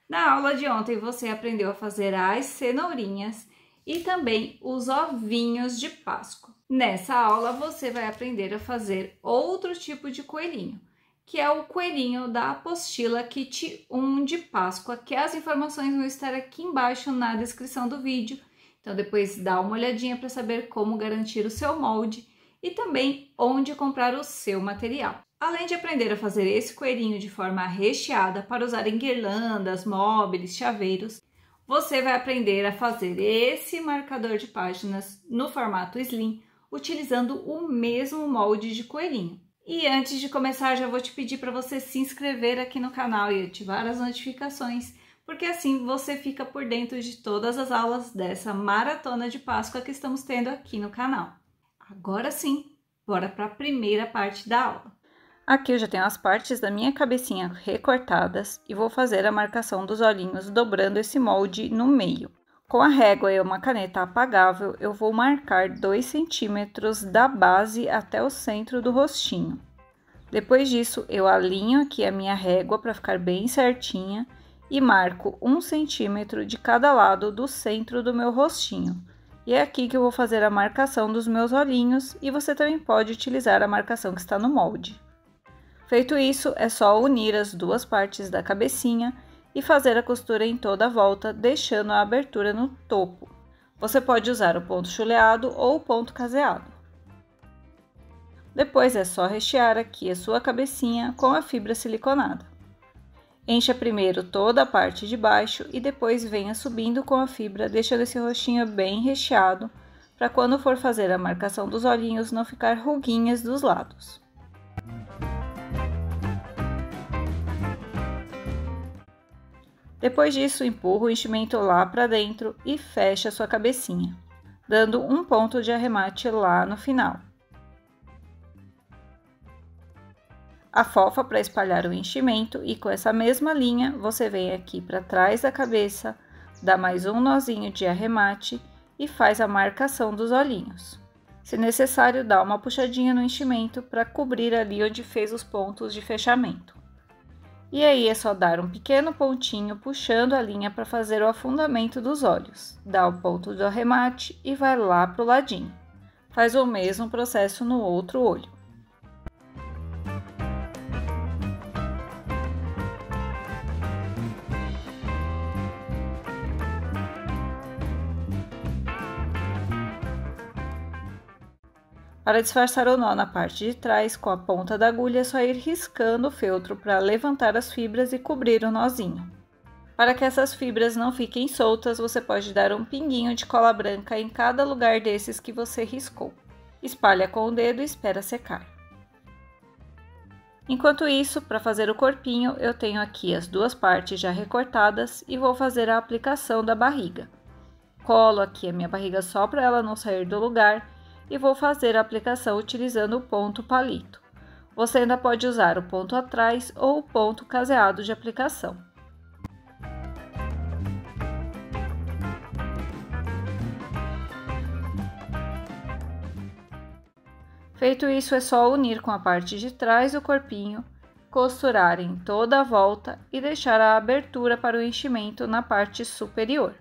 Na aula de ontem você aprendeu a fazer as cenourinhas e também os ovinhos de Páscoa. Nessa aula você vai aprender a fazer outro tipo de coelhinho, que é o coelhinho da apostila Kit 1 de Páscoa, que as informações vão estar aqui embaixo na descrição do vídeo. Então depois dá uma olhadinha para saber como garantir o seu molde e também onde comprar o seu material. Além de aprender a fazer esse coelhinho de forma recheada para usar em guirlandas, móveis, chaveiros, você vai aprender a fazer esse marcador de páginas no formato slim, utilizando o mesmo molde de coelhinho. E antes de começar, já vou te pedir para você se inscrever aqui no canal e ativar as notificações, porque assim você fica por dentro de todas as aulas dessa maratona de Páscoa que estamos tendo aqui no canal. Agora sim, bora para a primeira parte da aula. Aqui eu já tenho as partes da minha cabecinha recortadas e vou fazer a marcação dos olhinhos dobrando esse molde no meio. Com a régua e uma caneta apagável, eu vou marcar 2 centímetros da base até o centro do rostinho. Depois disso, eu alinho aqui a minha régua para ficar bem certinha e marco 1 centímetro de cada lado do centro do meu rostinho. E é aqui que eu vou fazer a marcação dos meus olhinhos e você também pode utilizar a marcação que está no molde. Feito isso, é só unir as duas partes da cabecinha e fazer a costura em toda a volta, deixando a abertura no topo. Você pode usar o ponto chuleado ou o ponto caseado. Depois é só rechear aqui a sua cabecinha com a fibra siliconada. Encha primeiro toda a parte de baixo e depois venha subindo com a fibra, deixando esse rostinho bem recheado, para quando for fazer a marcação dos olhinhos não ficar ruguinhas dos lados. Depois disso, empurra o enchimento lá para dentro e fecha a sua cabecinha, dando um ponto de arremate lá no final. Afofa para espalhar o enchimento e com essa mesma linha, você vem aqui para trás da cabeça, dá mais um nozinho de arremate e faz a marcação dos olhinhos. Se necessário, dá uma puxadinha no enchimento para cobrir ali onde fez os pontos de fechamento. E aí é só dar um pequeno pontinho puxando a linha para fazer o afundamento dos olhos. Dá o ponto do arremate e vai lá para o ladinho. Faz o mesmo processo no outro olho. Para disfarçar o nó na parte de trás, com a ponta da agulha é só ir riscando o feltro para levantar as fibras e cobrir o nozinho. Para que essas fibras não fiquem soltas, você pode dar um pinguinho de cola branca em cada lugar desses que você riscou. Espalha com o dedo e espera secar. Enquanto isso, para fazer o corpinho, eu tenho aqui as duas partes já recortadas e vou fazer a aplicação da barriga. Colo aqui a minha barriga só para ela não sair do lugar e vou fazer a aplicação utilizando o ponto palito. Você ainda pode usar o ponto atrás ou o ponto caseado de aplicação. Feito isso, é só unir com a parte de trás do corpinho, costurar em toda a volta e deixar a abertura para o enchimento na parte superior.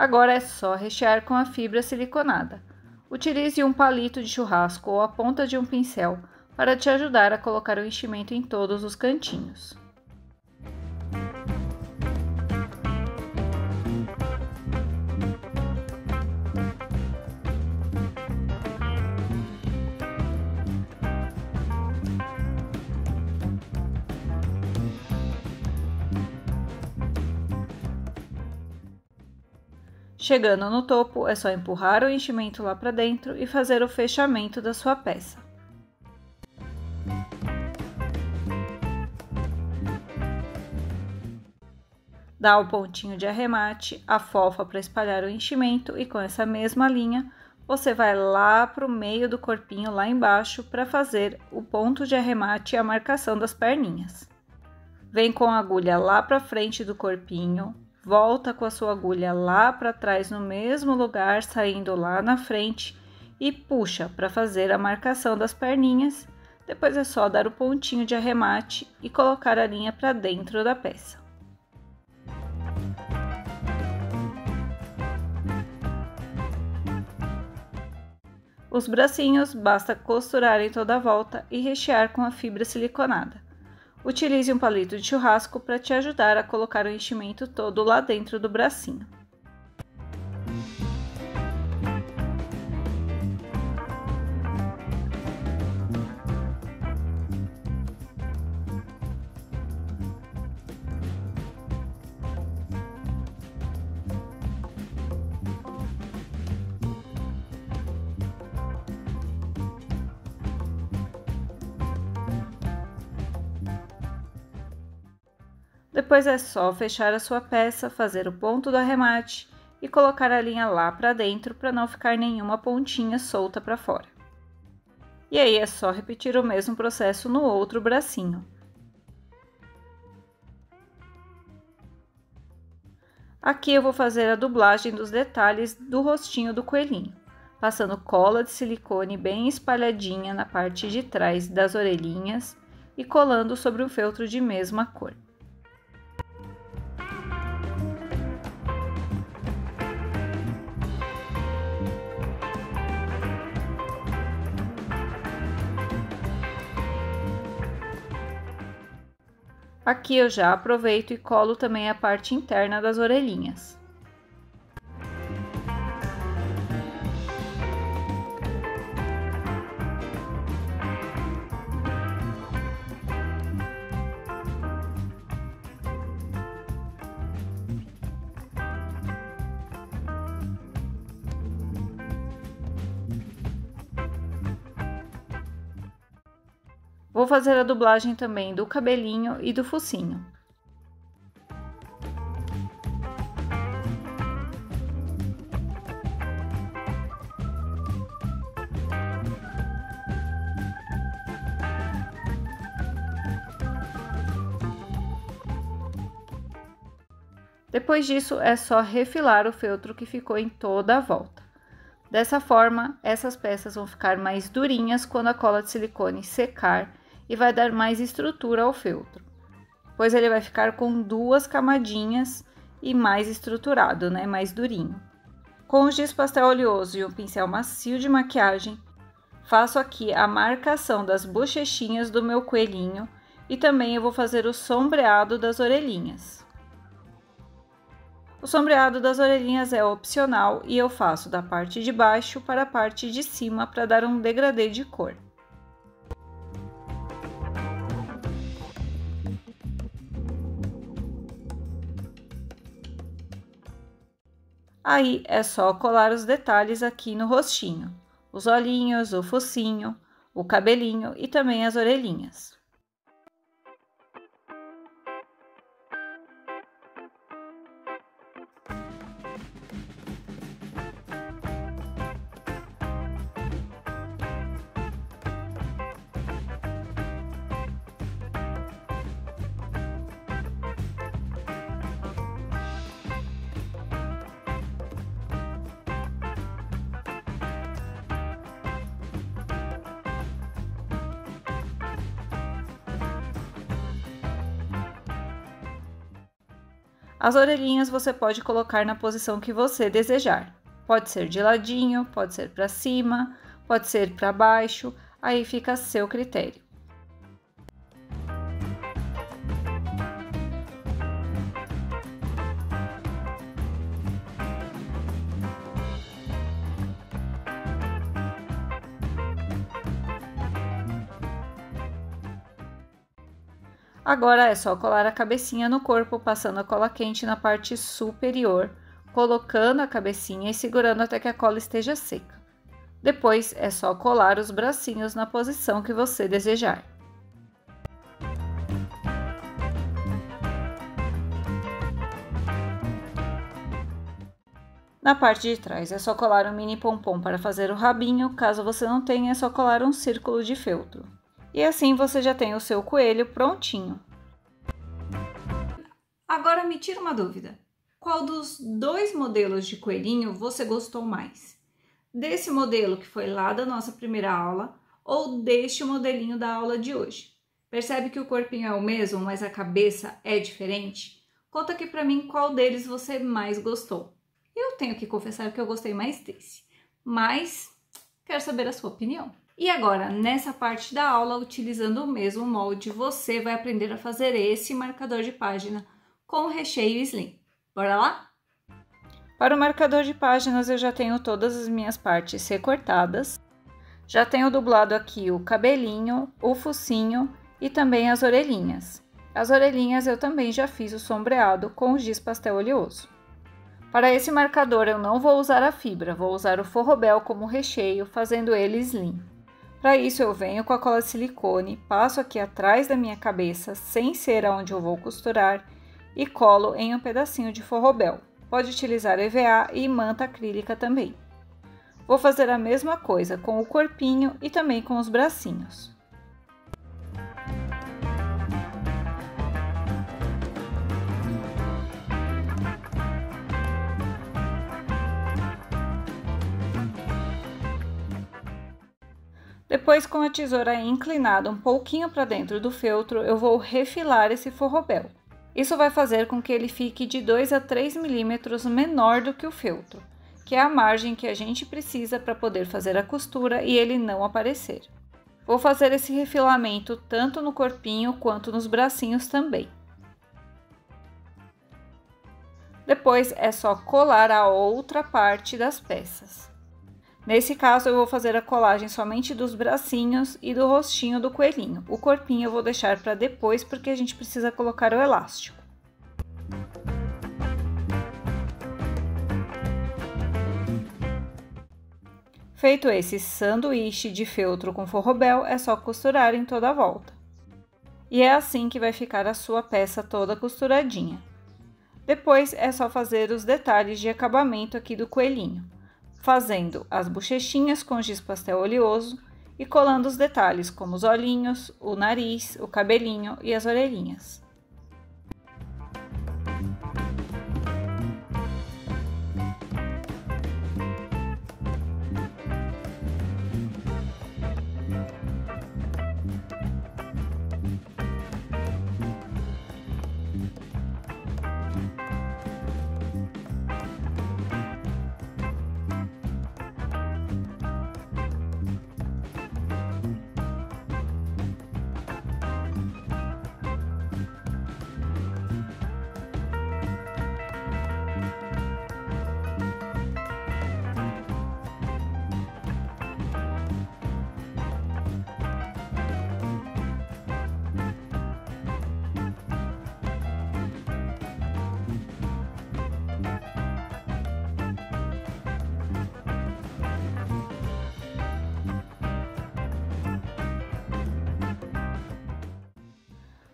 Agora é só rechear com a fibra siliconada. Utilize um palito de churrasco ou a ponta de um pincel para te ajudar a colocar o enchimento em todos os cantinhos. Chegando no topo, é só empurrar o enchimento lá para dentro e fazer o fechamento da sua peça. Dá o pontinho de arremate, afofa para espalhar o enchimento e com essa mesma linha, você vai lá para o meio do corpinho lá embaixo para fazer o ponto de arremate e a marcação das perninhas. Vem com a agulha lá para frente do corpinho, volta com a sua agulha lá para trás no mesmo lugar, saindo lá na frente e puxa para fazer a marcação das perninhas. Depois é só dar o pontinho de arremate e colocar a linha para dentro da peça. Os bracinhos basta costurar em toda a volta e rechear com a fibra siliconada. Utilize um palito de churrasco para te ajudar a colocar o enchimento todo lá dentro do bracinho. Depois é só fechar a sua peça, fazer o ponto do arremate e colocar a linha lá para dentro para não ficar nenhuma pontinha solta para fora. E aí é só repetir o mesmo processo no outro bracinho. Aqui eu vou fazer a dublagem dos detalhes do rostinho do coelhinho, passando cola de silicone bem espalhadinha na parte de trás das orelhinhas e colando sobre um feltro de mesma cor. Aqui eu já aproveito e colo também a parte interna das orelhinhas. Vou fazer a dublagem também do cabelinho e do focinho. Depois disso, é só refilar o feltro que ficou em toda a volta. Dessa forma, essas peças vão ficar mais durinhas quando a cola de silicone secar e vai dar mais estrutura ao feltro, pois ele vai ficar com duas camadinhas e mais estruturado, né? Mais durinho. Com o giz pastel oleoso e um pincel macio de maquiagem, faço aqui a marcação das bochechinhas do meu coelhinho e também eu vou fazer o sombreado das orelhinhas. O sombreado das orelhinhas é opcional e eu faço da parte de baixo para a parte de cima para dar um degradê de cor. Aí é só colar os detalhes aqui no rostinho, os olhinhos, o focinho, o cabelinho e também as orelhinhas. As orelhinhas você pode colocar na posição que você desejar. Pode ser de ladinho, pode ser para cima, pode ser para baixo, aí fica a seu critério. Agora é só colar a cabecinha no corpo, passando a cola quente na parte superior, colocando a cabecinha e segurando até que a cola esteja seca. Depois é só colar os bracinhos na posição que você desejar. Na parte de trás é só colar um mini pompom para fazer o rabinho, caso você não tenha é só colar um círculo de feltro. E assim você já tem o seu coelho prontinho. Agora me tira uma dúvida. qual dos dois modelos de coelhinho você gostou mais. Desse modelo que foi lá da nossa primeira aula ou deste modelinho da aula de hoje. Percebe que o corpinho é o mesmo, mas a cabeça é diferente? Conta aqui pra mim qual deles você mais gostou. Eu tenho que confessar que eu gostei mais desse, mas quero saber a sua opinião. E agora, nessa parte da aula, utilizando o mesmo molde, você vai aprender a fazer esse marcador de página com recheio slim. Bora lá? Para o marcador de páginas, eu já tenho todas as minhas partes recortadas. Já tenho dublado aqui o cabelinho, o focinho e também as orelhinhas. As orelhinhas eu também já fiz o sombreado com o giz pastel oleoso. Para esse marcador eu não vou usar a fibra, vou usar o forrobel como recheio, fazendo ele slim. Para isso eu venho com a cola silicone, passo aqui atrás da minha cabeça, sem ser aonde eu vou costurar, e colo em um pedacinho de forrobel. Pode utilizar EVA e manta acrílica também. Vou fazer a mesma coisa com o corpinho e também com os bracinhos. Depois, com a tesoura inclinada um pouquinho para dentro do feltro, eu vou refilar esse forrobel. Isso vai fazer com que ele fique de 2 a 3 milímetros menor do que o feltro, que é a margem que a gente precisa para poder fazer a costura e ele não aparecer. Vou fazer esse refilamento tanto no corpinho quanto nos bracinhos também. Depois é só colar a outra parte das peças. Nesse caso, eu vou fazer a colagem somente dos bracinhos e do rostinho do coelhinho. O corpinho eu vou deixar para depois, porque a gente precisa colocar o elástico. Feito esse sanduíche de feltro com forrobel, é só costurar em toda a volta. E é assim que vai ficar a sua peça toda costuradinha. Depois é só fazer os detalhes de acabamento aqui do coelhinho, fazendo as bochechinhas com giz pastel oleoso e colando os detalhes como os olhinhos, o nariz, o cabelinho e as orelhinhas.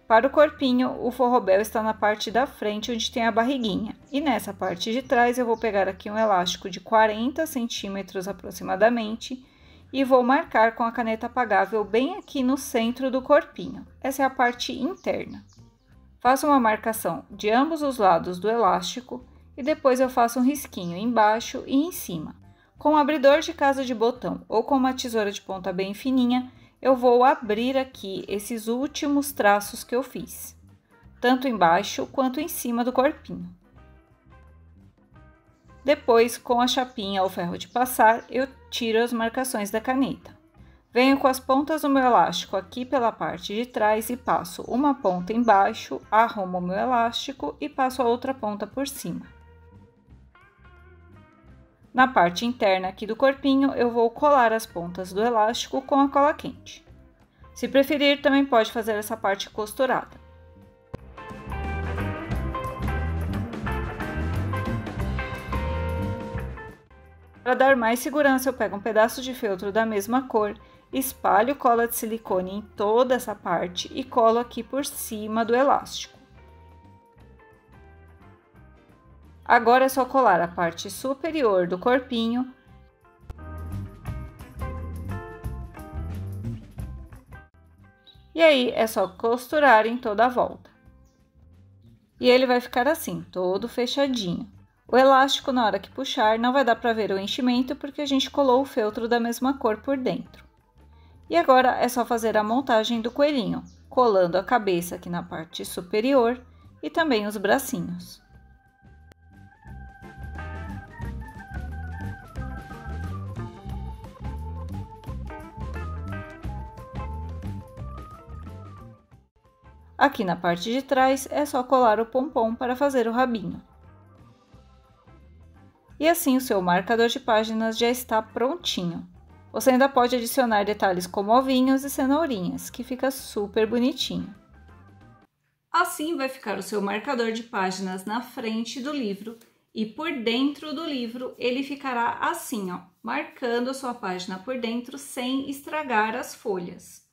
Para o corpinho, o forrobel está na parte da frente, onde tem a barriguinha. E nessa parte de trás, eu vou pegar aqui um elástico de 40 centímetros aproximadamente e vou marcar com a caneta apagável bem aqui no centro do corpinho. Essa é a parte interna. Faço uma marcação de ambos os lados do elástico e depois eu faço um risquinho embaixo e em cima. Com um abridor de casa de botão ou com uma tesoura de ponta bem fininha, eu vou abrir aqui esses últimos traços que eu fiz, tanto embaixo quanto em cima do corpinho. Depois, com a chapinha ou ferro de passar, eu tiro as marcações da caneta. Venho com as pontas do meu elástico aqui pela parte de trás e passo uma ponta embaixo, arrumo o meu elástico e passo a outra ponta por cima. Na parte interna aqui do corpinho, eu vou colar as pontas do elástico com a cola quente. Se preferir, também pode fazer essa parte costurada. Para dar mais segurança, eu pego um pedaço de feltro da mesma cor, espalho cola de silicone em toda essa parte e colo aqui por cima do elástico. Agora é só colar a parte superior do corpinho e aí é só costurar em toda a volta. E ele vai ficar assim, todo fechadinho. O elástico, na hora que puxar, não vai dar para ver o enchimento porque a gente colou o feltro da mesma cor por dentro. E agora é só fazer a montagem do coelhinho, colando a cabeça aqui na parte superior e também os bracinhos. Aqui na parte de trás é só colar o pompom para fazer o rabinho. E assim o seu marcador de páginas já está prontinho. Você ainda pode adicionar detalhes como ovinhos e cenourinhas, que fica super bonitinho. Assim vai ficar o seu marcador de páginas na frente do livro e por dentro do livro ele ficará assim, ó, marcando a sua página por dentro sem estragar as folhas.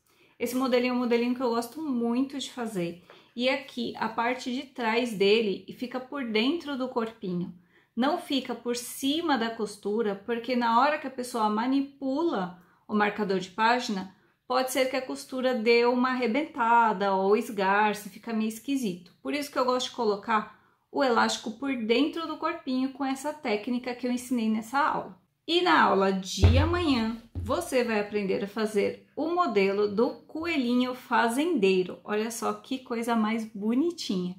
Esse modelinho é um modelinho que eu gosto muito de fazer. E aqui a parte de trás dele fica por dentro do corpinho. Não fica por cima da costura, porque na hora que a pessoa manipula o marcador de página, pode ser que a costura dê uma arrebentada ou esgarce, fica meio esquisito. Por isso que eu gosto de colocar o elástico por dentro do corpinho com essa técnica que eu ensinei nessa aula. E na aula de amanhã, você vai aprender a fazer o modelo do coelhinho fazendeiro. Olha só que coisa mais bonitinha.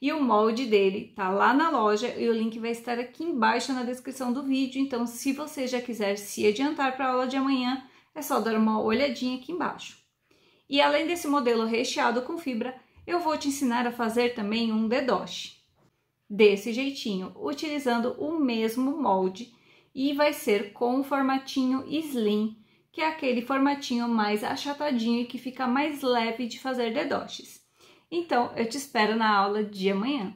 E o molde dele tá lá na loja e o link vai estar aqui embaixo na descrição do vídeo. Então, se você já quiser se adiantar para a aula de amanhã, é só dar uma olhadinha aqui embaixo. E além desse modelo recheado com fibra, eu vou te ensinar a fazer também um dedoche. Desse jeitinho, utilizando o mesmo molde e vai ser com o formatinho slim, que é aquele formatinho mais achatadinho e que fica mais leve de fazer dedoches. Então, eu te espero na aula de amanhã.